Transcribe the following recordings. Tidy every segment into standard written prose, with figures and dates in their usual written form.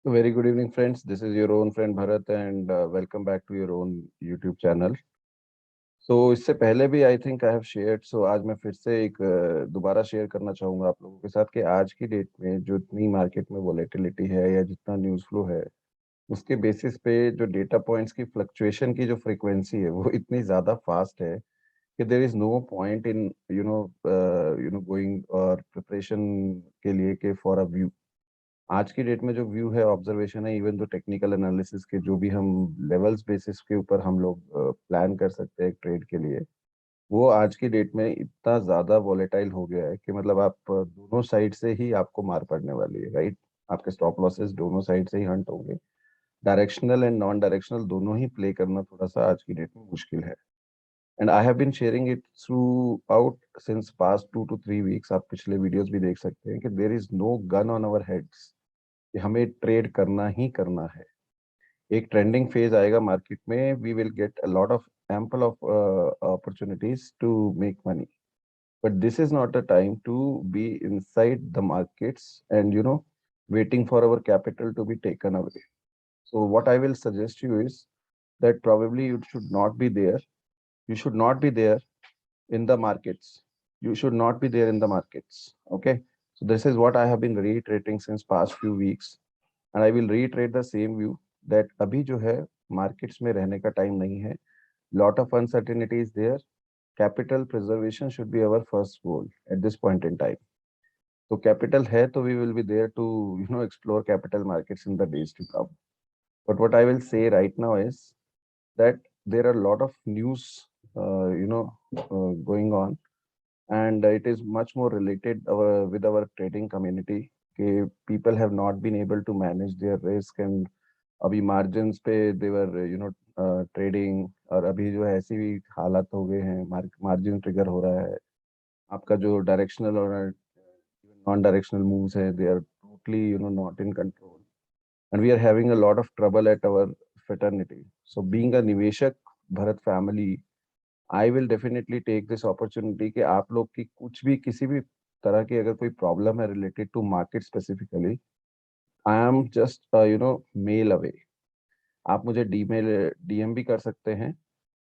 Very good evening, friends. This is your own friend Bharat, and welcome back to your own YouTube channel. इससे पहले भी I think I have shared, आज मैं फिर से एक दोबारा शेयर करना चाहूंगा आप लोगों के साथ कि आज की डेट में जो इतनी मार्केट में वोलेटिलिटी है या जितना न्यूज़ फ्लो है, उसके बेसिस पे जो डेटा पॉइंट्स की फ्लक्चुएशन की जो फ्रीक्वेंसी है वो इतनी ज़्यादा फास्ट है कि there is no point in going और प्रिपरेशन के लिए के फॉर अ व्यू। आज की डेट में जो व्यू है, ऑब्जर्वेशन है, इवन जो टेक्निकल एनालिसिस के जो भी हम लेवल्स बेसिस के ऊपर हम लोग प्लान कर सकते हैं ट्रेड के लिए, वो आज की डेट में इतना ज्यादा वॉलेटाइल हो गया है कि मतलब आप दोनों साइड से ही आपको मार पड़ने वाली है, राइट। आपके स्टॉप लॉसेस दोनों साइड से ही हंट होंगे। डायरेक्शनल एंड नॉन डायरेक्शनल दोनों ही प्ले करना थोड़ा सा आज की डेट में मुश्किल है। And I have been sharing it throughout since past 2 to 3 weeks. आप पिछले वीडियोस भी देख सकते हैं कि there is no gun on our heads कि हमें ट्रेड करना ही करना है। एक ट्रेंडिंग फेज आएगा मार्केट में, we will get a lot of ample of opportunities to make money, but this is not the time to be inside the markets and waiting for our capital to be taken away. So what I will suggest you is that probably you should not be there. You should not be there in the markets. You should not be there in the markets. Okay. So this is what I have been reiterating since past few weeks, and I will reiterate the same view that अभी जो है markets में रहने का time नहीं है. Lot of uncertainty is there. Capital preservation should be our first goal at this point in time. So capital है तो we will be there to explore capital markets in the days to come. But what I will say right now is that there are a lot of news going on, and it is much more related with our trading community. People have not been able to manage their risk, and अभी margins पे देवर trading, और अभी जो है ऐसी भी हालात हो गए हैं, मार्जिन ट्रिगर हो रहा है। आपका जो डायरेक्शनल और नॉन डायरेक्शनल मूव्स है, they are totally not in control, and we are having a lot of trouble at our fraternity. So being a निवेशक Bharat family, I will definitely take this opportunity कि आप लोग की कुछ भी किसी भी तरह की अगर कोई प्रॉब्लम है related to market specifically, I am just mail away. आप मुझे डीएम भी कर सकते हैं,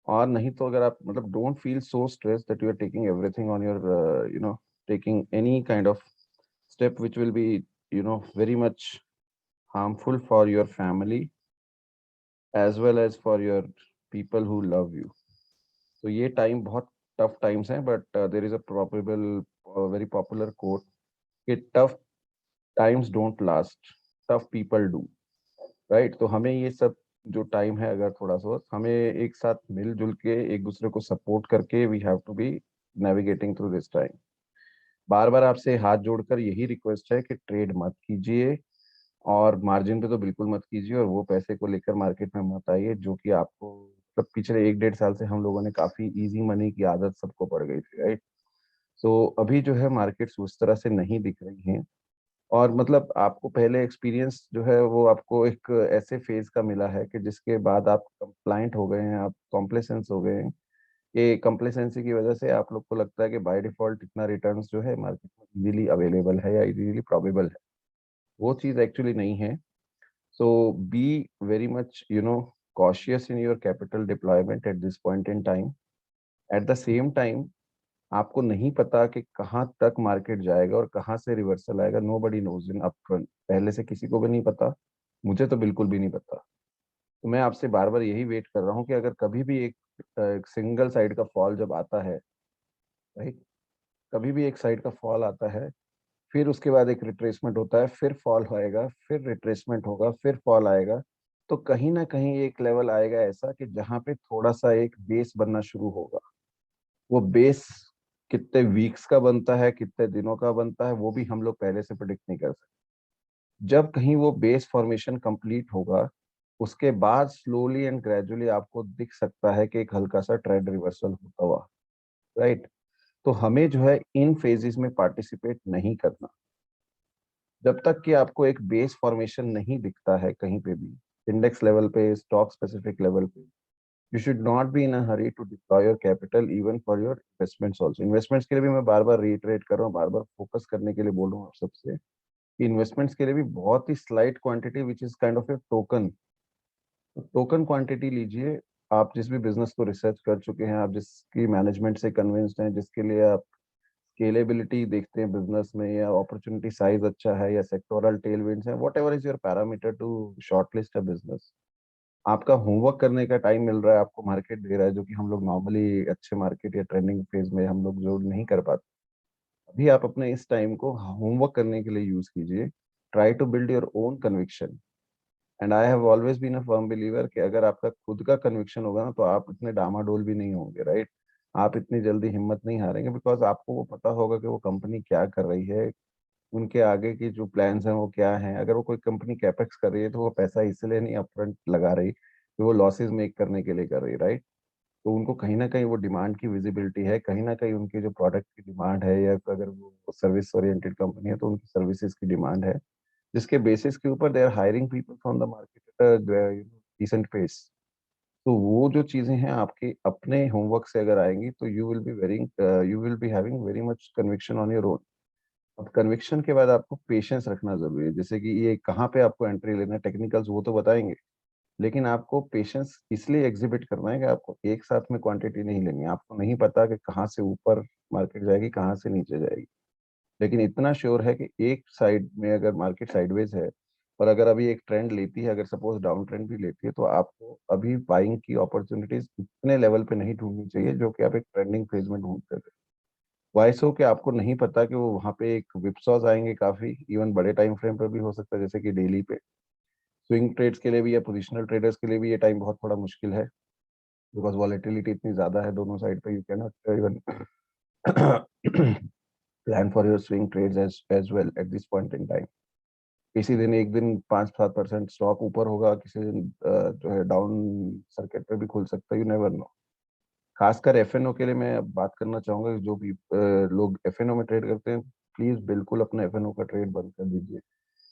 और नहीं तो अगर आप मतलब don't feel so stress that you are taking everything on your taking any kind of step which will be very much harmful for your family as well as for your people who love you. तो ये time बहुत tough times हैं, but there is a probable very popular quote कि tough times don't last, tough people do, right. तो हमें ये सब जो टाइम है, अगर थोड़ा सा हमें एक साथ मिलजुल के एक दूसरे को सपोर्ट करके we have to be navigating through this time. बार बार आपसे हाथ जोड़कर यही रिक्वेस्ट है कि ट्रेड मत कीजिए, और मार्जिन पे तो बिल्कुल मत कीजिए, और वो पैसे को लेकर मार्केट में मत आइए जो कि आपको मतलब पिछले 1 डेढ़ साल से हम लोगों ने काफी इजी मनी की आदत सबको पड़ गई थी, राइट। सो अभी जो है मार्केट्स उस तरह से नहीं दिख रही हैं, और मतलब आपको पहले एक्सपीरियंस जो है वो आपको एक ऐसे फेज का मिला है कि जिसके बाद आप कंप्लाइंट हो गए हैं, आप कॉम्प्लेसेंस हो गए हैं। ये कम्प्लेसेंसी की वजह से आप लोग को लगता है कि बाय डिफॉल्ट इतना रिटर्न्स जो है मार्केट में इजीली अवेलेबल है या इजीली प्रोबेबल है। वो चीज़ एक्चुअली नहीं है। So be very much cautious in your capital deployment at this point in time. At the same time, आपको नहीं पता कि कहाँ तक मार्केट जाएगा और कहाँ से रिवर्सल आएगा। नो बडी नोज इन अपफ्रंट, पहले से किसी को भी नहीं पता, मुझे तो बिल्कुल भी नहीं पता। तो मैं आपसे बार बार यही वेट कर रहा हूँ कि अगर कभी भी एक सिंगल साइड का फॉल जब आता है, राइट, कभी भी एक साइड का फॉल आता है, फिर उसके बाद एक रिट्रेसमेंट होता है, फिर फॉल होएगा, फिर रिट्रेसमेंट होगा, फिर फॉल आएगा, तो कहीं ना कहीं एक लेवल आएगा ऐसा कि जहां पे थोड़ा सा एक बेस बनना शुरू होगा। वो बेस कितने वीक्स का बनता है, कितने दिनों का बनता है, वो भी हम लोग पहले से प्रिडिक्ट नहीं कर सकते। जब कहीं वो बेस फॉर्मेशन कंप्लीट होगा, उसके बाद स्लोली एंड ग्रेजुअली आपको दिख सकता है कि एक हल्का सा ट्रेंड रिवर्सल होता हुआ, राइट। तो हमें जो है इन फेजेस में पार्टिसिपेट नहीं करना। जब तक कि आपको एक बेस फॉर्मेशन नहीं दिखता है कहीं पे भी, इंडेक्स लेवल पे, स्टॉक स्पेसिफिक लेवल पे, you should not be in a hurry to deploy your capital even for your investments also. Investments के लिए भी मैं बार बार रिइटरेट कर रहा हूँ, बार बार फोकस करने के लिए बोल रहा हूँ आप सबसे कि इन्वेस्टमेंट्स के लिए भी बहुत ही slight quantity which is kind of a token, token quantity लीजिए। आप जिस भी बिजनेस को रिसर्च कर चुके हैं, आप जिसकी मैनेजमेंट से कन्विंस्ड हैं, जिसके लिए आप स्केलेबिलिटी देखते हैं बिजनेस में, या अपॉर्चुनिटी साइज अच्छा है, या सेक्टोरल टेलविंड्स हैं, whatever is your parameter to shortlist a business, आपका होमवर्क करने का टाइम मिल रहा है, आपको मार्केट दे रहा है, जो कि हम लोग नॉर्मली अच्छे मार्केट या ट्रेंडिंग फेज में हम लोग जो नहीं कर पाते। अभी आप अपने इस टाइम को होमवर्क करने के लिए यूज कीजिए। Try to build your own conviction. And I have always been a firm believer कि अगर आपका खुद का कन्विक्शन होगा ना, तो आप इतने डामाडोल भी नहीं होंगे, राइट। आप इतनी जल्दी हिम्मत नहीं हारेंगे, बिकॉज आपको वो पता होगा कि वो कंपनी क्या कर रही है, उनके आगे की जो प्लान्स हैं वो क्या हैं। अगर वो कोई कंपनी कैपेक्स कर रही है, तो वो पैसा इसलिए नहीं अपफ्रंट लगा रही कि वो लॉसेस मेक करने के लिए कर रही, राइट। तो उनको कहीं ना कहीं वो डिमांड की विजिबिलिटी है, कहीं ना कहीं उनके जो प्रोडक्ट की डिमांड है, या अगर वो सर्विस ओरिएंटेड कंपनी है तो उनकी सर्विसेज की डिमांड है, जिसके बेसिस के ऊपर they are hiring people from the market at decent pace. तो वो जो चीजें हैं आपके अपने होमवर्क से अगर आएंगी, तो you will be having very much conviction on your own. अब कन्विक्शन के बाद आपको पेशेंस रखना जरूरी है। जैसे कि ये कहाँ पे आपको एंट्री लेना है, टेक्निकल्स वो तो बताएंगे, लेकिन आपको पेशेंस इसलिए एग्जिबिट करना है कि आपको एक साथ में क्वांटिटी नहीं लेनी है। आपको नहीं पता कि कहाँ से ऊपर मार्केट जाएगी, कहाँ से नीचे जाएगी, लेकिन इतना श्योर है कि एक साइड में अगर मार्केट साइडवेज है, और अगर अभी एक ट्रेंड लेती है, अगर सपोज डाउन ट्रेंड भी लेती है, तो आपको अभी बाइंग की अपॉर्चुनिटीज इतने लेवल पे नहीं ढूंढनी चाहिए जो कि आप एक ट्रेंडिंग फेज में ढूंढते थे। वाइस हो कि आपको नहीं पता कि वो वहाँ पे एक विपसॉस आएंगे काफी, इवन बड़े टाइम फ्रेम पे भी हो सकता है, जैसे कि डेली पे। स्विंग ट्रेड्स के लिए भी या पोजिशनल ट्रेडर्स के लिए भी ये टाइम बहुत थोड़ा मुश्किल है, बिकॉज वॉलेटिलिटी इतनी ज्यादा है दोनों साइड पे, you can not even plan for your swing trades as well at this point in time. किसी दिन एक दिन 5-7% स्टॉक ऊपर होगा, किसी दिन जो है डाउन सर्किट पे भी खुल सकता है, यू नेवर नो। खासकर एफएनओ के लिए मैं अब बात करना चाहूंगा कि जो भी लोग एफएनओ में ट्रेड करते हैं, प्लीज बिल्कुल अपना एफएनओ का ट्रेड बंद कर दीजिए।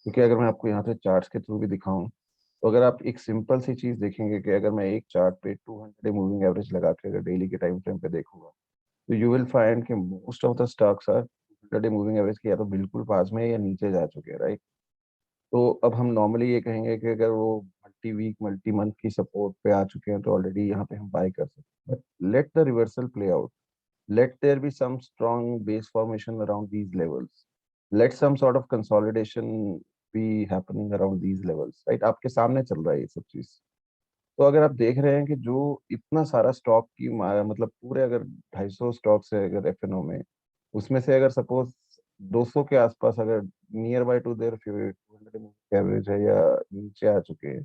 क्योंकि अगर मैं आपको यहाँ से चार्ट्स के थ्रू भी दिखाऊं, तो अगर आप एक सिंपल सी चीज देखेंगे कि अगर मैं एक चार्ट पे 200 मूविंग एवरेज लगा के अगर डेली के टाइम फ्रेम पे देखूंगा, तो यू विल फाइंड कि most of the stocks are 200 moving average के या तो बिल्कुल पास में है या नीचे जा चुके हैं, राइट। तो अब हम नॉर्मली ये कहेंगे कि अगर वो मल्टी वीक मल्टी मंथ की सपोर्ट पे आ चुके हैं, तो ऑलरेडी यहाँ पे हम बाय कर सकते हैं। But let the reversal play out, let there be some strong base formation around these levels, let some sort of consolidation be happening around these levels, right। आपके सामने चल रहा है ये सब चीज। तो अगर आप देख रहे हैं कि जो इतना सारा स्टॉक की मतलब पूरे अगर 250 स्टॉक्स है अगर एफएनओ में, उसमें से अगर सपोज 200 के आसपास अगर near by to their 200 average है या नीचे आ चुके हैं,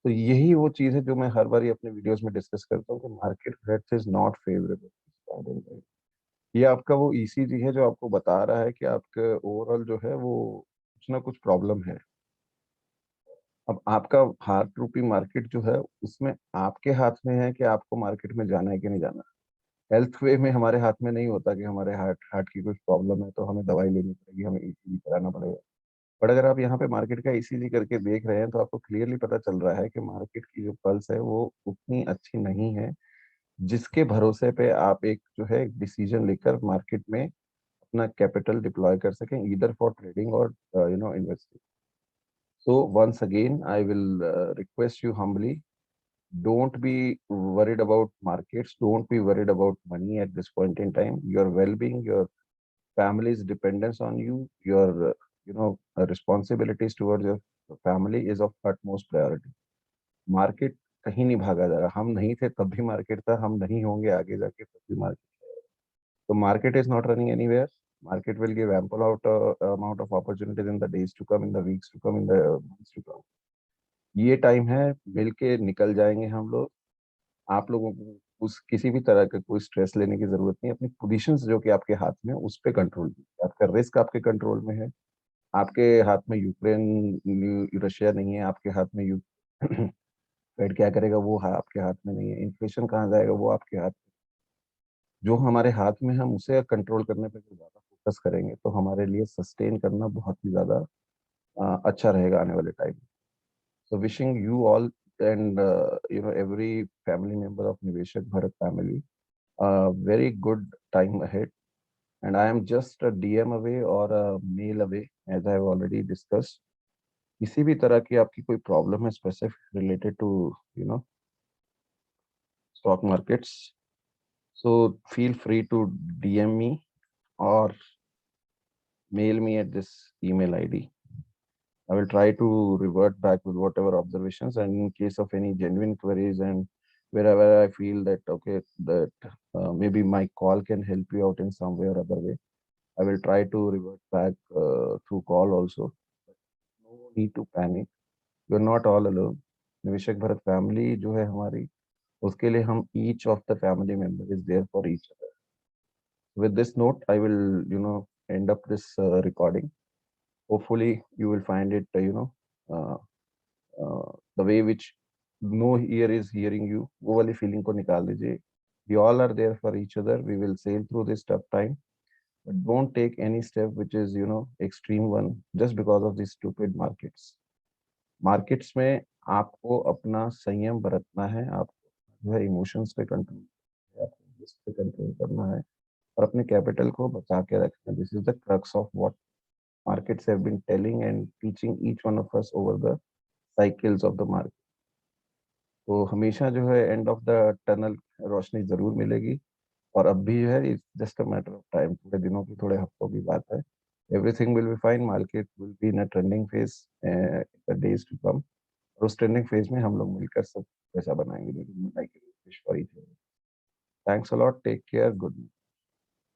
तो यही वो चीज है जो मैं हर बार अपने वीडियोस में डिस्कस करता हूँ कि market health is not favourable. ये आपका वो ईसीजी है जो आपको बता रहा है कि आपके ओवरऑल जो है वो कुछ ना कुछ प्रॉब्लम है। अब आपका हार्ट रूपी मार्केट जो है, उसमें आपके हाथ में है कि आपको मार्केट में जाना है कि नहीं जाना। हेल्थ वे में हमारे हाथ में नहीं होता कि हमारे हार्ट हार्ट की कुछ प्रॉब्लम है तो हमें दवाई लेनी पड़ेगी, हमें ईसीजी कराना पड़ेगा। बट अगर आप यहाँ पे मार्केट का ईसीजी करके देख रहे हैं, तो आपको क्लियरली पता चल रहा है कि मार्केट की जो पल्स है वो उतनी अच्छी नहीं है, जिसके भरोसे पे आप एक जो है डिसीजन लेकर मार्केट में अपना कैपिटल डिप्लॉय कर सकें, ईदर फॉर ट्रेडिंग और investing. So once again I will request you humbly, don't be worried about markets, don't be worried about money at this point in time. Your well-being, your family's dependence on you, your responsibilities towards your family is of utmost priority. Market कहीं नहीं भागा जा रहा, हम नहीं थे तब भी मार्केट था, हम नहीं होंगे आगे जाके तब भी market. So market is not running anywhere. Market will give ample amount of opportunities in the days to come, in the weeks to come, in the months to come. ये टाइम है, मिलके निकल जाएंगे हम लोग। आप लोगों को उस किसी भी तरह का कोई स्ट्रेस लेने की जरूरत नहीं। अपनी पोजीशंस जो कि आपके हाथ में है उस पे कंट्रोल कीजिए। आपका रिस्क आपके कंट्रोल में है। आपके हाथ में यूक्रेन रशिया नहीं है, आपके हाथ में यू फेड क्या करेगा वो आपके हाथ में नहीं है। इन्फ्लेशन कहाँ जाएगा वो आपके हाथ। जो हमारे हाथ में हम उसे कंट्रोल करने पे ज्यादा फोकस करेंगे, तो हमारे लिए सस्टेन करना बहुत ही ज्यादा अच्छा रहेगा आने वाले time. So wishing you all and every family member of Niveshak Bharat family very good time ahead. and I am just a DM away or a mail away, as I have already discussed. किसी भी तरह की आपकी कोई problem है specific related to stock markets, so feel free to DM me or mail me at this email ID. I will try to revert back with whatever observations, and in case of any genuine queries and wherever I feel that okay, that maybe my call can help you out in some way or other way, I will try to revert back through call also. No need to panic. You're not all alone. निवेशक Bharat family जो है हमारी, उसके लिए हम each of the family member is there for each other. With this note, I will end up this recording. Hopefully, you will find it uh, the way which no ear is hearing you. वो वाली feeling को निकाल दीजिए. We all are there for each other. We will sail through this tough time. But don't take any step which is extreme one just because of these stupid markets. Markets में आपको अपना संयम बरतना है, आपको जो है इमोशंस पे कंट्रोल, आपको रिस्क पे कंट्रोल करना है और अपने कैपिटल को बचा के रखना है. This is the crux of what markets have been telling and teaching each one of us over the cycles of the market. तो हमेशा जो है एंड ऑफ द टनल रोशनी जरूर मिलेगी, और अब भी जो है it's just a matter of time, थोड़े दिनों की, थोड़े हफ्तों की बात है. Everything will be fine. Market will be in a trending phase the days to come, और उस ट्रेंडिंग फेज में हम लोग मिलकर सब पैसा बनाएंगे. Like wish for each other. Thanks a lot. Take care. Good night.